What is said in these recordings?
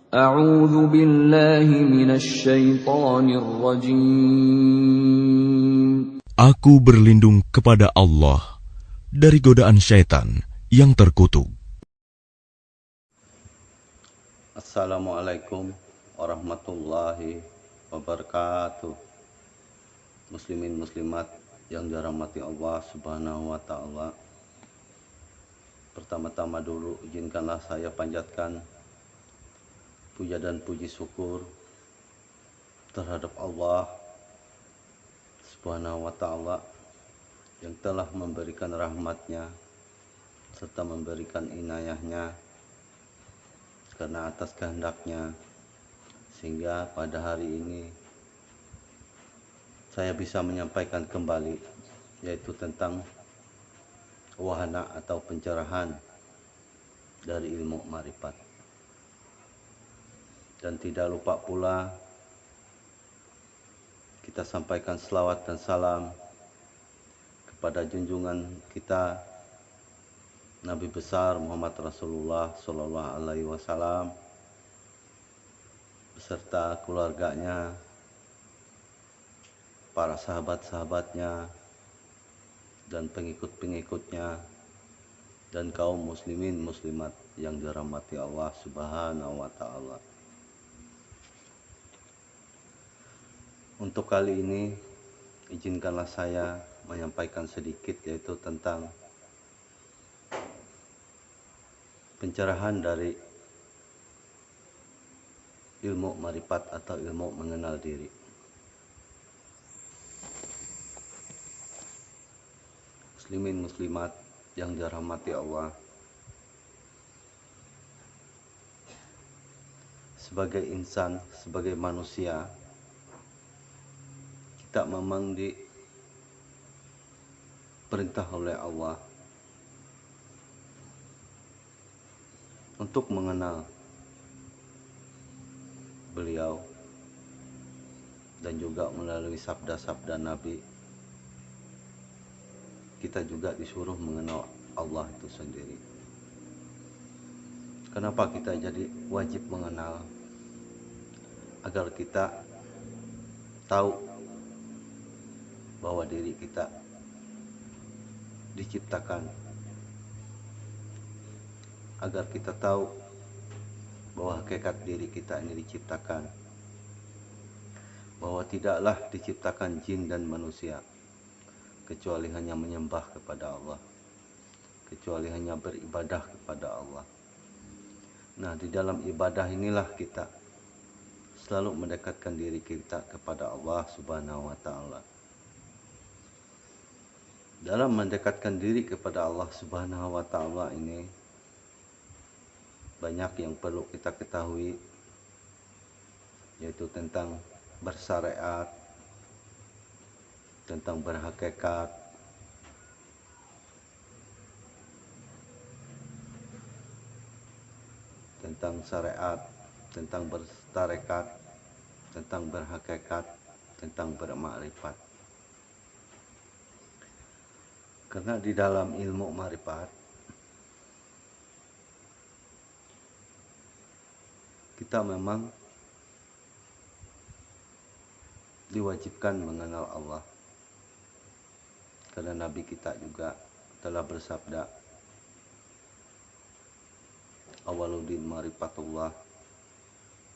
أعوذ بالله من الشيطان الرجيم. Aku berlindung kepada Allah dari godaan syaitan yang terkutuk. Assalamualaikum warahmatullahi wabarakatuh. Muslimin muslimat yang dirahmati Allah Subhanahu wa taala. Pertama-tama dulu izinkanlah saya panjatkan puja dan puji syukur terhadap Allah Subhanahu wa taala yang telah memberikan rahmatnya serta memberikan inayahnya, karena atas kehendaknya sehingga pada hari ini saya bisa menyampaikan kembali, yaitu tentang wahana atau pencerahan dari ilmu ma'rifat. Dan tidak lupa pula kita sampaikan selawat dan salam kepada junjungan kita Nabi besar Muhammad Rasulullah Sallallahu Alaihi Wasallam beserta keluarganya, para sahabat-sahabatnya, dan pengikut-pengikutnya, dan kaum muslimin muslimat yang dirahmati Allah Subhanahu wa taala. Untuk kali ini izinkanlah saya menyampaikan sedikit, yaitu tentang pencerahan dari ilmu ma'rifat atau ilmu mengenal diri. Muslimin muslimat yang dirahmati Allah, sebagai insan, sebagai manusia, kita memang diperintah oleh Allah untuk mengenal beliau, dan juga melalui sabda-sabda Nabi kita juga disuruh mengenal Allah itu sendiri. Kenapa kita jadi wajib mengenal? Agar kita tahu bahwa diri kita diciptakan, agar kita tahu bahwa hakikat diri kita ini diciptakan, bahwa tidaklah diciptakan jin dan manusia kecuali hanya menyembah kepada Allah, kecuali hanya beribadah kepada Allah. Nah, di dalam ibadah inilah kita selalu mendekatkan diri kita kepada Allah Subhanahu wa taala. Dalam mendekatkan diri kepada Allah Subhanahu wa taala ini banyak yang perlu kita ketahui, yaitu tentang bersyariat, tentang berhakikat, tentang syariat, tentang bertarekat, tentang berhakikat, tentang bermakrifat. Karena di dalam ilmu ma'rifat kita memang diwajibkan mengenal Allah. Karena Nabi kita juga telah bersabda, awaludin ma'rifatullah,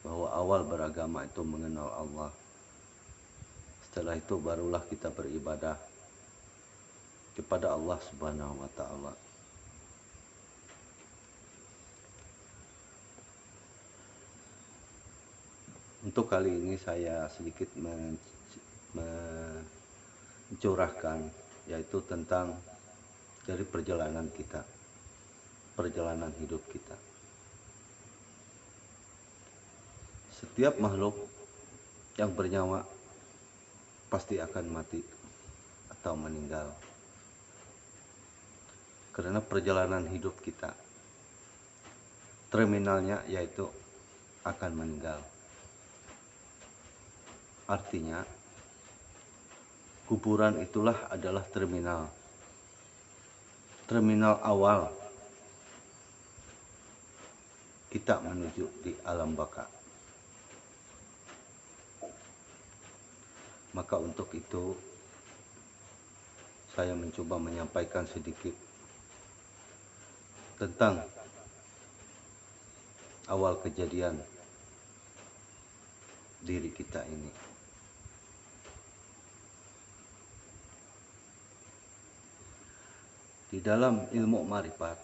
bahwa awal beragama itu mengenal Allah. Setelah itu barulah kita beribadah kepada Allah Subhanahu wa taala. Untuk kali ini saya sedikit mencurahkan, yaitu tentang dari perjalanan kita, perjalanan hidup kita. Setiap makhluk yang bernyawa pasti akan mati atau meninggal. Karena perjalanan hidup kita, terminalnya yaitu akan meninggal. Artinya, kuburan itulah adalah terminal awal kita menuju di alam baka. Maka untuk itu saya mencoba menyampaikan sedikit tentang awal kejadian diri kita ini. Di dalam ilmu marifat,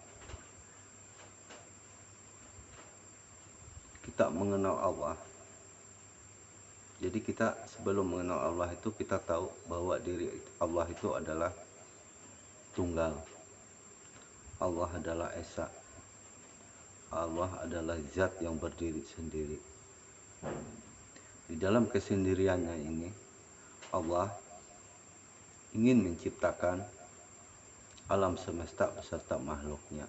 kita mengenal Allah. Jadi kita sebelum mengenal Allah itu kita tahu bahwa diri Allah itu adalah tunggal. Allah adalah esa. Allah adalah zat yang berdiri sendiri. Di dalam kesendiriannya ini, Allah ingin menciptakan alam semesta beserta makhluknya.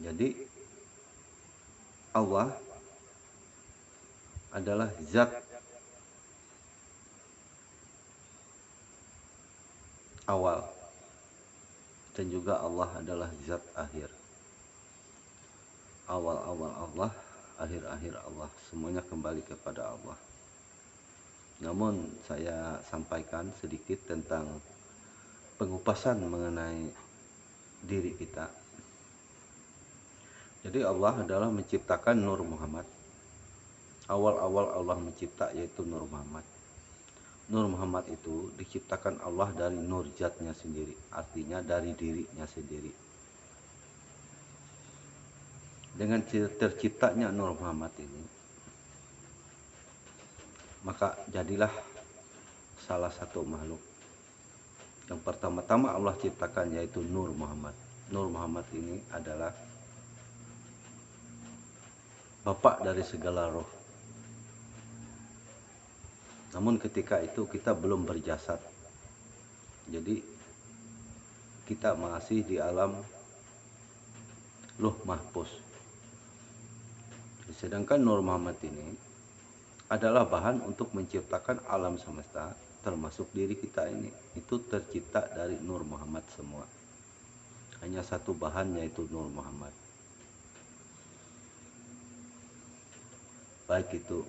Jadi Allah adalah zat awal dan juga Allah adalah zat akhir. Awal-awal Allah, akhir-akhir Allah, semuanya kembali kepada Allah. Namun saya sampaikan sedikit tentang pengupasan mengenai diri kita. Jadi Allah adalah menciptakan Nur Muhammad. Awal-awal Allah mencipta yaitu Nur Muhammad. Nur Muhammad itu diciptakan Allah dari nur zatnya sendiri, artinya dari dirinya sendiri. Dengan terciptanya Nur Muhammad ini, maka jadilah salah satu makhluk yang pertama-tama Allah ciptakan yaitu Nur Muhammad. Nur Muhammad ini adalah bapak dari segala roh. Namun ketika itu kita belum berjasad. Jadi kita masih di alam Lauh Mahfuz. Sedangkan Nur Muhammad ini adalah bahan untuk menciptakan alam semesta, termasuk diri kita ini. Itu tercipta dari Nur Muhammad semua. Hanya satu bahan yaitu Nur Muhammad. Baik itu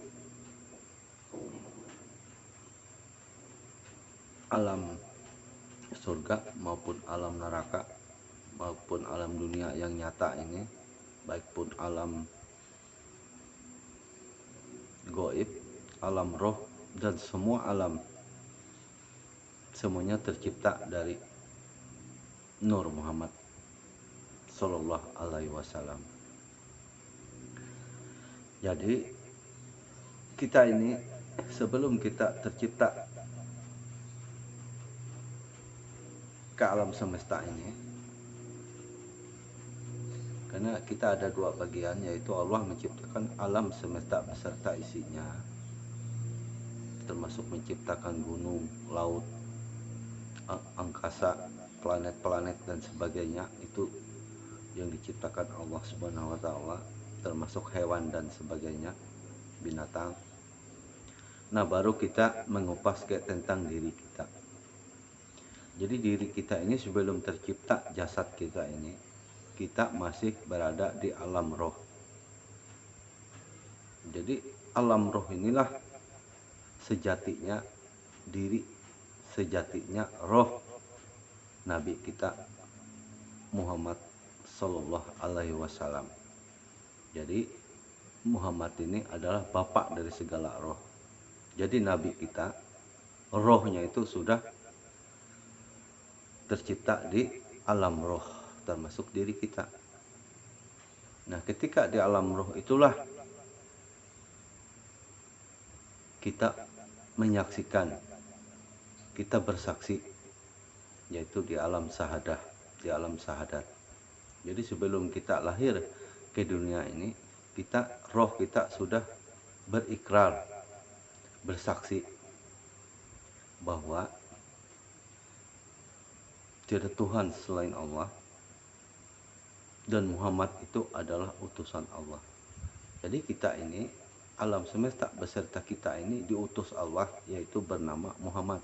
alam surga maupun alam neraka maupun alam dunia yang nyata ini, baik pun alam goib, alam roh, dan semua alam, semuanya tercipta dari Nur Muhammad Sallallahu Alaihi Wasallam. Jadi kita ini sebelum kita tercipta ke alam semesta ini, karena kita ada dua bagian, yaitu Allah menciptakan alam semesta beserta isinya, termasuk menciptakan gunung, laut, angkasa, planet-planet dan sebagainya. Itu yang diciptakan Allah Subhanahu wa taala, termasuk hewan dan sebagainya, binatang. Nah, baru kita mengupas tentang diri kita. Jadi diri kita ini sebelum tercipta jasad kita ini, kita masih berada di alam roh. Jadi alam roh inilah sejatinya diri, sejatinya roh Nabi kita Muhammad Sallallahu Alaihi Wasallam. Jadi Muhammad ini adalah bapak dari segala roh. Jadi Nabi kita, rohnya itu sudah tercipta di alam roh, termasuk diri kita. Nah, ketika di alam roh itulah kita menyaksikan, kita bersaksi, yaitu di alam sahadah, di alam sahadat. Jadi sebelum kita lahir ke dunia ini, roh kita sudah berikrar, bersaksi bahwa tidak ada Tuhan selain Allah dan Muhammad itu adalah utusan Allah. Jadi kita ini, alam semesta beserta kita ini diutus Allah, yaitu bernama Muhammad.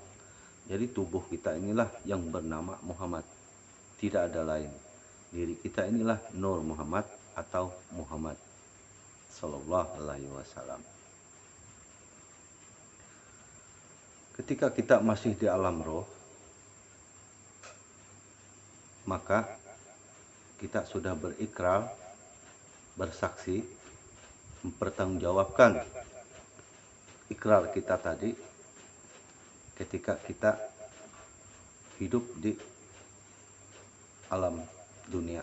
Jadi tubuh kita inilah yang bernama Muhammad, tidak ada lain. Diri kita inilah Nur Muhammad atau Muhammad Sallallahu Alaihi Wasallam. Ketika kita masih di alam roh, maka kita sudah berikrar, bersaksi, mempertanggungjawabkan ikrar kita tadi ketika kita hidup di alam dunia.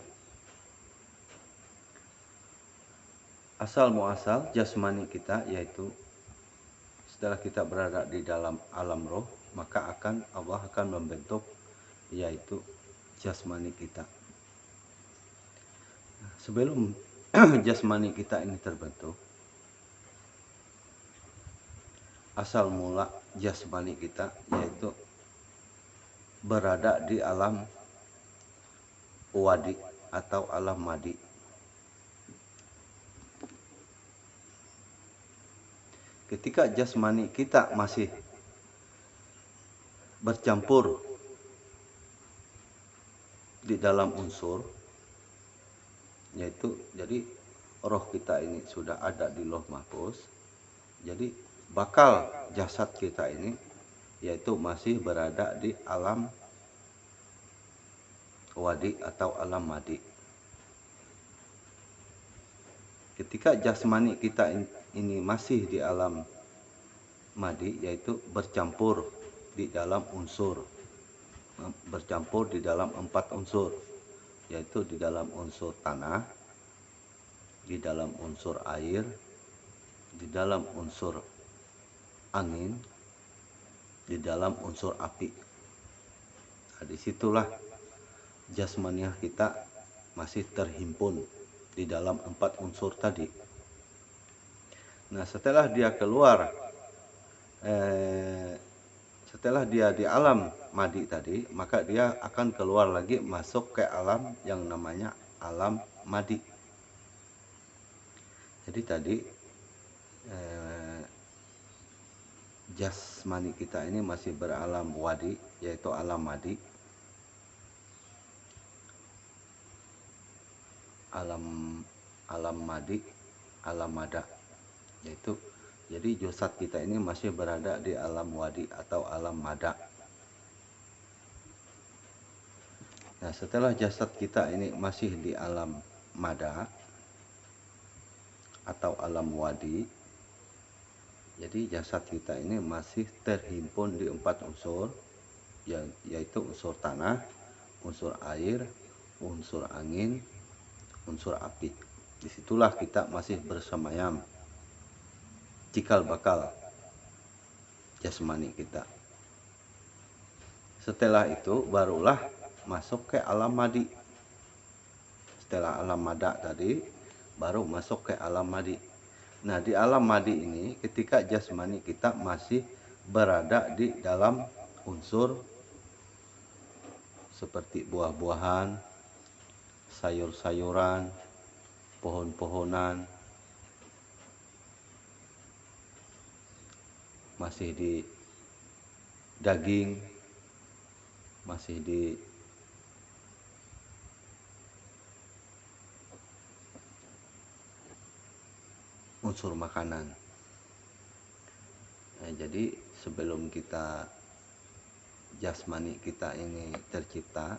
Asal muasal jasmani kita, yaitu setelah kita berada di dalam alam roh, maka Allah akan membentuk yaitu jasmani kita. Sebelum jasmani kita ini terbentuk, asal mula jasmani kita yaitu berada di alam wadi atau alam madi. Ketika jasmani kita masih bercampur di dalam unsur, yaitu jadi roh kita ini sudah ada di Lauh Mahfuz, jadi bakal jasad kita ini yaitu masih berada di alam wadi atau alam madi. Ketika jasmani kita ini masih di alam madi, yaitu bercampur di dalam unsur, bercampur di dalam 4 unsur, yaitu di dalam unsur tanah, di dalam unsur air, di dalam unsur angin, di dalam unsur api. Nah, disitulah jasmaniah kita masih terhimpun di dalam 4 unsur tadi. Nah, setelah dia keluar, setelah dia di alam madi tadi, maka dia akan keluar lagi masuk ke alam yang namanya alam madi. Jadi tadi jasmani kita ini masih beralam wadi, yaitu alam madi. Alam madi, alam mada, yaitu jadi jasad kita ini masih berada di alam wadi atau alam mada. Nah, setelah jasad kita ini masih di alam mada atau alam wadi, jadi jasad kita ini masih terhimpun di 4 unsur, yaitu unsur tanah, unsur air, unsur angin, unsur api. Disitulah kita masih bersemayam, cikal bakal jasmani kita. Setelah itu barulah masuk ke alam madi. Setelah alam mada tadi, baru masuk ke alam madi. Nah, di alam madi ini ketika jasmani kita masih berada di dalam unsur seperti buah-buahan, sayur-sayuran, pohon-pohonan, masih di daging, masih di unsur makanan. Nah, jadi sebelum kita jasmani kita ini tercipta,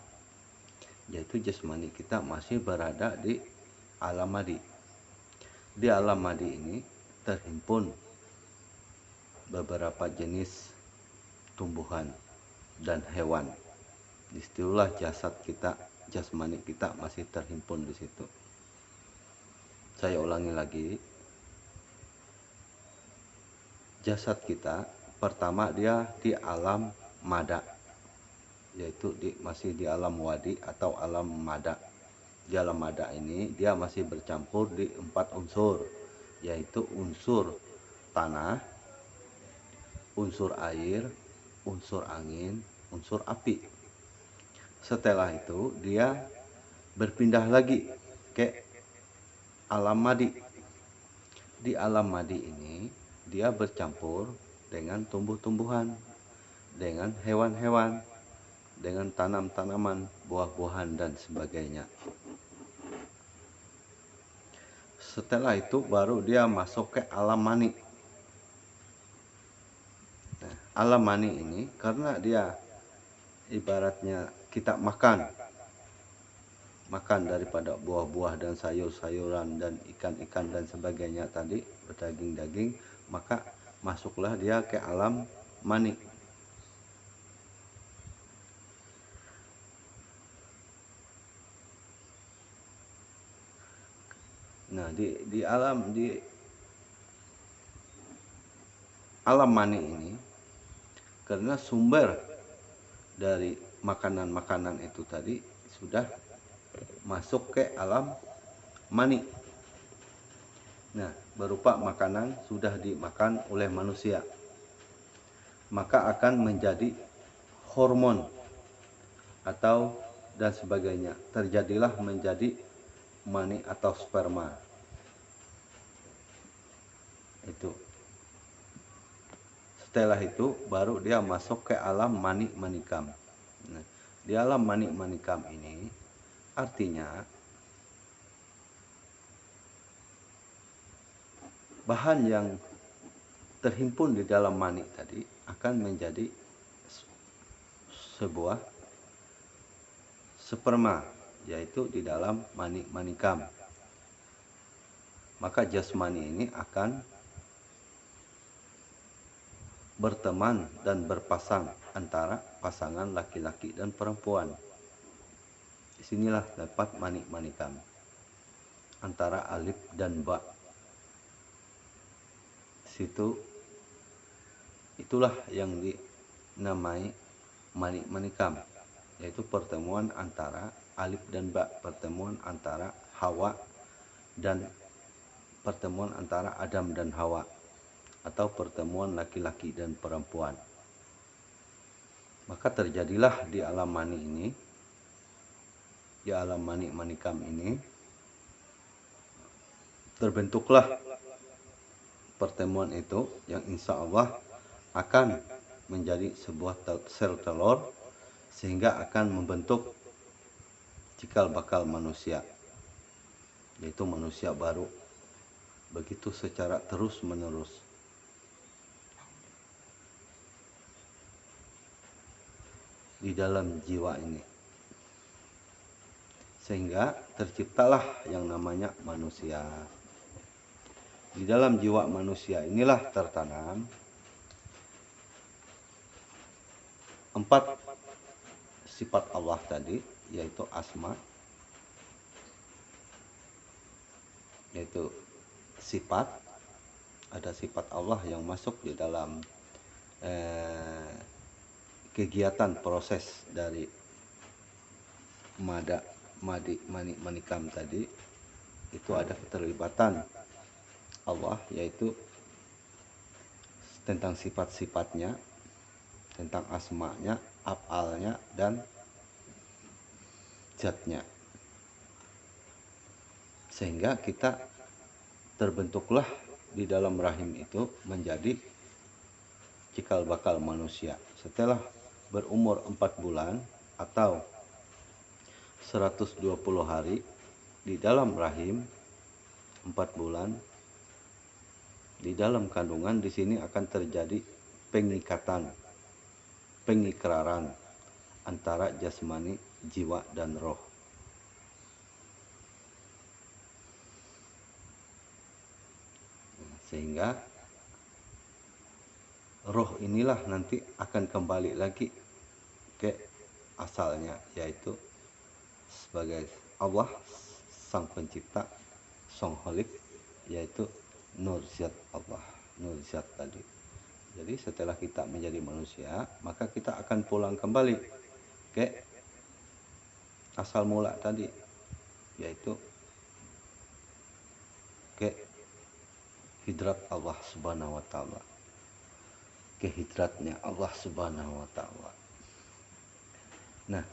yaitu jasmani kita masih berada di alam madi. Di alam madi ini terhimpun beberapa jenis tumbuhan dan hewan. Disitulah jasad kita, jasmani kita masih terhimpun di situ. Saya ulangi lagi. Jasad kita pertama dia di alam mada, yaitu masih di alam wadi atau alam mada. Di alam mada ini dia masih bercampur di 4 unsur, yaitu unsur tanah, unsur air, unsur angin, unsur api. Setelah itu dia berpindah lagi ke alam madi. Di alam madi ini dia bercampur dengan tumbuh-tumbuhan, dengan hewan-hewan, dengan tanam-tanaman, buah-buahan dan sebagainya. Setelah itu baru dia masuk ke alam mani. Nah, alam mani ini karena dia ibaratnya kita makan daripada buah-buah dan sayur-sayuran dan ikan-ikan dan sebagainya tadi, berdaging-daging, maka masuklah dia ke alam mani. Nah, di alam mani ini, karena sumber dari makanan-makanan itu tadi sudah masuk ke alam mani. Nah, berupa makanan sudah dimakan oleh manusia, maka akan menjadi hormon atau dan sebagainya. Terjadilah menjadi mani atau sperma. Itu. Setelah itu baru dia masuk ke alam mani manikam. Nah, di alam mani manikam ini artinya bahan yang terhimpun di dalam mani tadi akan menjadi sebuah sperma, yaitu di dalam mani manikam. Maka jasmani ini akan berteman dan berpasang antara pasangan laki-laki dan perempuan. Disinilah dapat mani manikam antara alif dan ba. Situ itulah yang dinamai mani manikam, yaitu pertemuan antara alif dan ba, pertemuan antara Hawa dan pertemuan antara Adam dan Hawa, atau pertemuan laki-laki dan perempuan. Maka terjadilah di alam mani ini, di alam mani manikam ini, terbentuklah pertemuan itu yang insya Allah akan menjadi sebuah sel telur, sehingga akan membentuk cikal bakal manusia, yaitu manusia baru. Begitu secara terus menerus. Di dalam jiwa ini, sehingga terciptalah yang namanya manusia. Di dalam jiwa manusia inilah tertanam 4 sifat Allah tadi, yaitu asma, yaitu sifat. Ada sifat Allah yang masuk di dalam kegiatan proses dari mani manikam tadi. Itu ada keterlibatan Allah, yaitu tentang sifat-sifatnya, tentang asma'nya, af'alnya, dan zatnya. Sehingga kita terbentuklah di dalam rahim itu menjadi cikal bakal manusia. Setelah berumur 4 bulan atau 120 hari di dalam rahim, 4 bulan di dalam kandungan, di sini akan terjadi pengikatan, pengikraran antara jasmani, jiwa, dan roh. Sehingga roh inilah nanti akan kembali lagi ke asalnya, yaitu sebagai Allah sang pencipta, sang khalik, yaitu nur zat Allah, nur zat tadi. Jadi setelah kita menjadi manusia, maka kita akan pulang kembali ke asal mula tadi, yaitu ke hidrat Allah Subhanahu wa taala. Ke hidratnya Allah Subhanahu wa taala. Nah,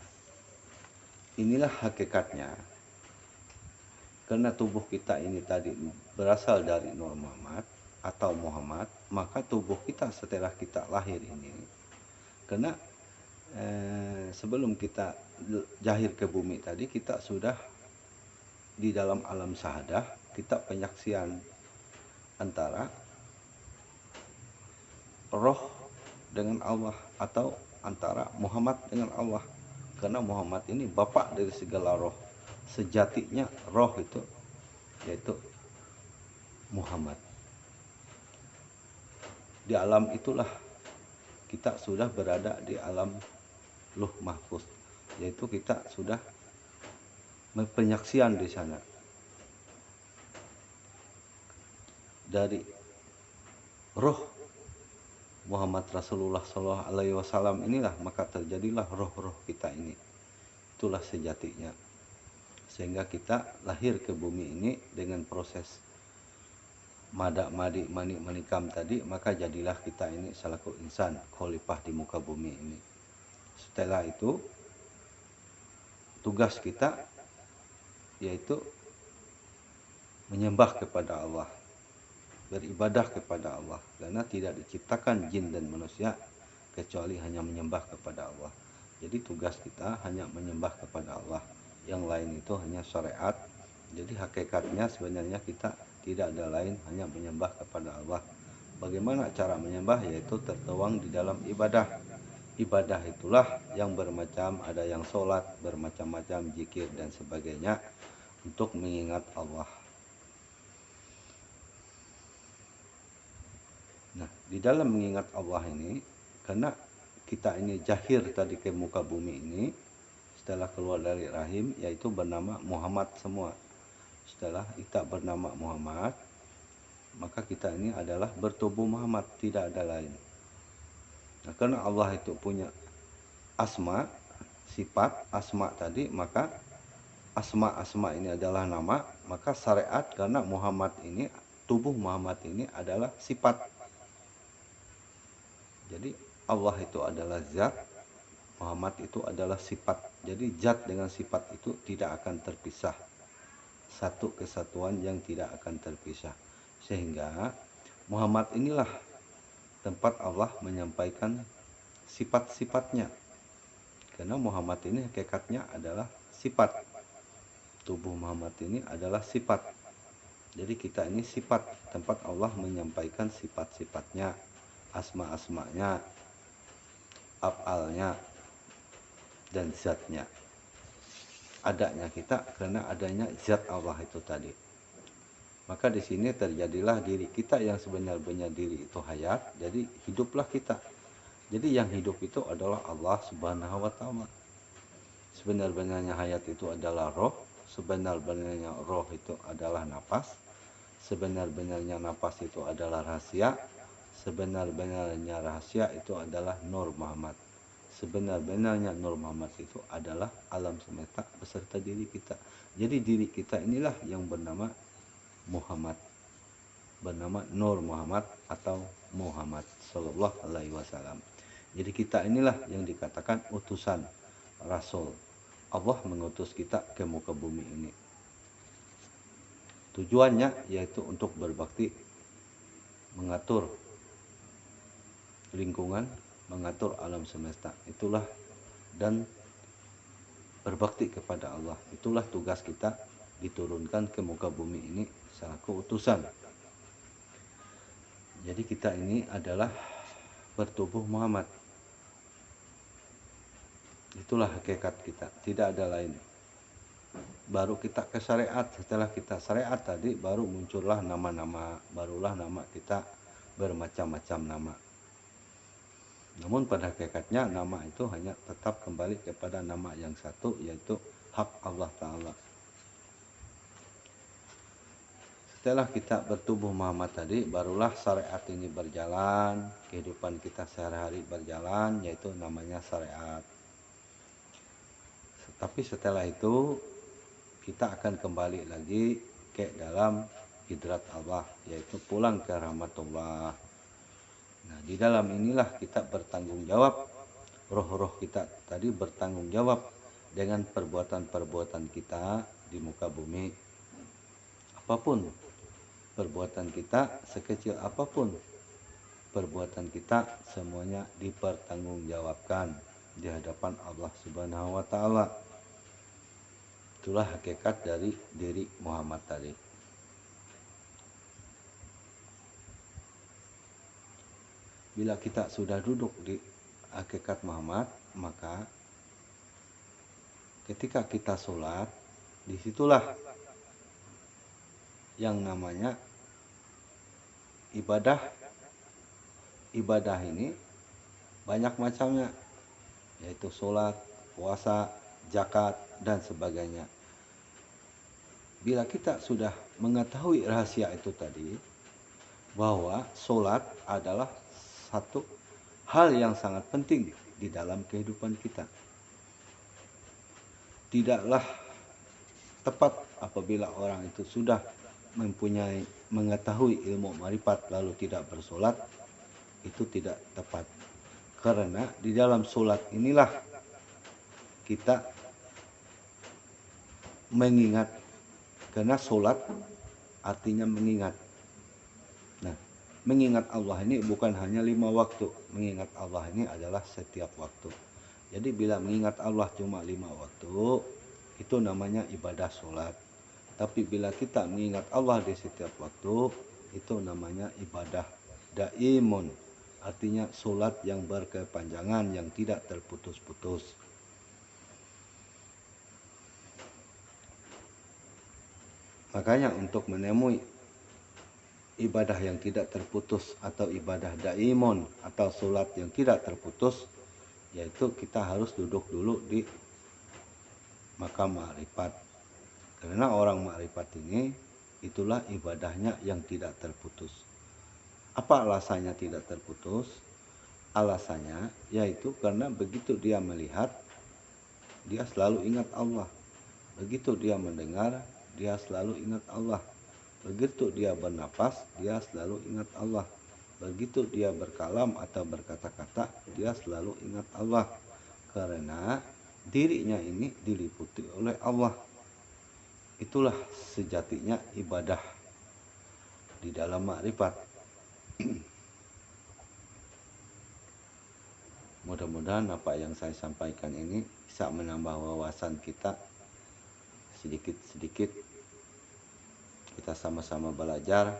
inilah hakikatnya. Karena tubuh kita ini tadi berasal dari Nur Muhammad atau Muhammad, maka tubuh kita setelah kita lahir ini, karena sebelum kita jahir ke bumi tadi, kita sudah di dalam alam syahadah, kita penyaksian antara roh dengan Allah atau antara Muhammad dengan Allah. Karena Muhammad ini bapak dari segala roh. Sejatinya roh itu yaitu Muhammad. Di alam itulah kita sudah berada di alam Luh Mahfuz, yaitu kita sudah penyaksian di sana. Dari roh Muhammad Rasulullah SAW inilah maka terjadilah roh-roh kita ini. Itulah sejatinya. Sehingga kita lahir ke bumi ini dengan proses mada madi manik manikam tadi, maka jadilah kita ini selaku insan khalifah di muka bumi ini. Setelah itu tugas kita yaitu menyembah kepada Allah, beribadah kepada Allah, karena tidak diciptakan jin dan manusia kecuali hanya menyembah kepada Allah. Jadi tugas kita hanya menyembah kepada Allah, yang lain itu hanya syariat. Jadi hakikatnya sebenarnya kita tidak ada lain, hanya menyembah kepada Allah. Bagaimana cara menyembah? Yaitu tertuang di dalam ibadah. Ibadah itulah yang bermacam, ada yang sholat, bermacam-macam, zikir dan sebagainya untuk mengingat Allah. Nah, di dalam mengingat Allah ini, karena kita ini jahir tadi ke muka bumi ini, setelah keluar dari rahim, yaitu bernama Muhammad semua. Setelah kita bernama Muhammad, maka kita ini adalah bertubuh Muhammad, tidak ada lain. Nah, karena Allah itu punya asma, sifat asma tadi, maka asma ini adalah nama, maka syariat karena Muhammad ini, tubuh Muhammad ini adalah sifat. Jadi Allah itu adalah zat, Muhammad itu adalah sifat. Jadi zat dengan sifat itu tidak akan terpisah. Satu kesatuan yang tidak akan terpisah. Sehingga Muhammad inilah tempat Allah menyampaikan sifat-sifatnya. Karena Muhammad ini hakikatnya adalah sifat. Tubuh Muhammad ini adalah sifat. Jadi kita ini sifat, tempat Allah menyampaikan sifat-sifatnya, asma-asmanya, af'alnya, dan zatnya. Adanya kita karena adanya zat Allah itu tadi. Maka di sini terjadilah diri kita yang sebenarnya diri itu hayat, jadi hiduplah kita. Jadi yang hidup itu adalah Allah Subhanahu wa taala. Sebenar-benarnya hayat itu adalah roh, sebenar-benarnya roh itu adalah napas, sebenar-benarnya napas itu adalah rahasia, sebenar-benarnya rahasia itu adalah Nur Muhammad. Sebenar-benarnya Nur Muhammad itu adalah alam semesta beserta diri kita. Jadi diri kita inilah yang bernama Muhammad, bernama Nur Muhammad atau Muhammad Sallallahu Alaihi Wasallam. Jadi kita inilah yang dikatakan utusan Rasul. Allah mengutus kita ke muka bumi ini. Tujuannya yaitu untuk berbakti, mengatur lingkungan, mengatur alam semesta. Itulah, dan berbakti kepada Allah. Itulah tugas kita diturunkan ke muka bumi ini selaku utusan. Jadi kita ini adalah bertubuh Muhammad. Itulah hakikat kita, tidak ada lain. Baru kita ke syariat, setelah kita syariat tadi baru muncullah nama-nama, barulah nama kita bermacam-macam nama. Namun pada hakikatnya nama itu hanya tetap kembali kepada nama yang satu, yaitu hak Allah Ta'ala. Setelah kita bertubuh Muhammad tadi, barulah syariat ini berjalan, kehidupan kita sehari-hari berjalan, yaitu namanya syariat. Tapi setelah itu kita akan kembali lagi ke dalam hidrat Allah, yaitu pulang ke rahmatullah. Nah, di dalam inilah kita bertanggung jawab, roh-roh kita tadi bertanggung jawab dengan perbuatan-perbuatan kita di muka bumi. Apapun perbuatan kita, sekecil apapun perbuatan kita, semuanya dipertanggungjawabkan. di hadapan Allah Subhanahu wa taala. Itulah hakikat dari diri Muhammad tadi. Bila kita sudah duduk di hakikat Muhammad, maka ketika kita sholat, disitulah yang namanya ibadah. Ibadah ini banyak macamnya, yaitu sholat, puasa, zakat, dan sebagainya. Bila kita sudah mengetahui rahasia itu tadi, bahwa sholat adalah satu hal yang sangat penting di dalam kehidupan kita. Tidaklah tepat apabila orang itu sudah mengetahui ilmu ma'rifat lalu tidak bersolat, itu tidak tepat. Karena di dalam solat inilah kita mengingat, karena solat artinya mengingat. Nah, mengingat Allah ini bukan hanya 5 waktu, mengingat Allah ini adalah setiap waktu. Jadi bila mengingat Allah cuma 5 waktu, itu namanya ibadah solat. Tapi bila kita mengingat Allah di setiap waktu, itu namanya ibadah daimun. Artinya solat yang berkepanjangan, yang tidak terputus-putus. Makanya untuk menemui ibadah yang tidak terputus atau ibadah daimun atau solat yang tidak terputus, yaitu kita harus duduk dulu di makam ma'rifat. Karena orang ma'rifat ini itulah ibadahnya yang tidak terputus. Apa alasannya tidak terputus? Alasannya yaitu karena begitu dia melihat, dia selalu ingat Allah. Begitu dia mendengar, dia selalu ingat Allah. Begitu dia bernapas, dia selalu ingat Allah. Begitu dia berkalam atau berkata-kata, dia selalu ingat Allah. Karena dirinya ini diliputi oleh Allah. Itulah sejatinya ibadah di dalam ma'rifat. Mudah-mudahan apa yang saya sampaikan ini bisa menambah wawasan kita sedikit-sedikit. Kita sama-sama belajar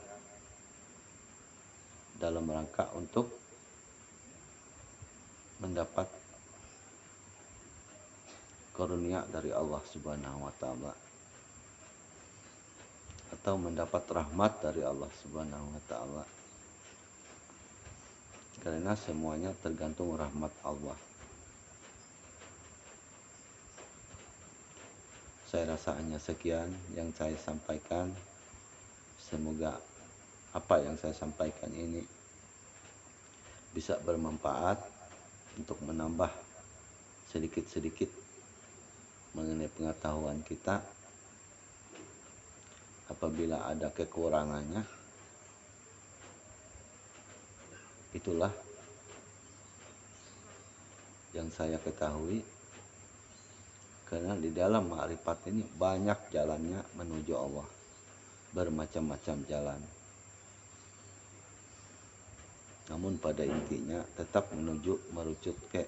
dalam rangka untuk mendapat karunia dari Allah Subhanahu wa taala, atau mendapat rahmat dari Allah Subhanahu wa taala. Karena semuanya tergantung rahmat Allah. Saya rasa hanya sekian yang saya sampaikan. Semoga apa yang saya sampaikan ini bisa bermanfaat untuk menambah sedikit-sedikit mengenai pengetahuan kita. Apabila ada kekurangannya, itulah yang saya ketahui. Karena di dalam ma'rifat ini banyak jalannya menuju Allah, bermacam-macam jalan. Namun pada intinya tetap merucut ke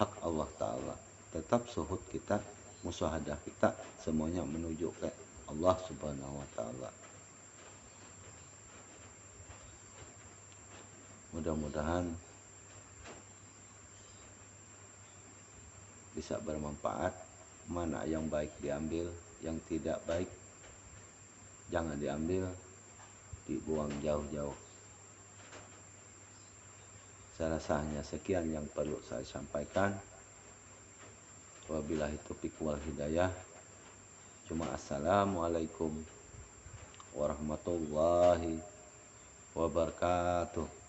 hak Allah Ta'ala. Tetap suhud kita, musyahadah kita, semuanya menuju ke Allah Subhanahu wa Ta'ala. Mudah-mudahan bisa bermanfaat. Mana yang baik diambil, yang tidak baik jangan diambil, dibuang jauh-jauh. Saya rasa hanya sekian yang perlu saya sampaikan. Wabillahi taufiq wal hidayah. Cuma assalamualaikum warahmatullahi wabarakatuh.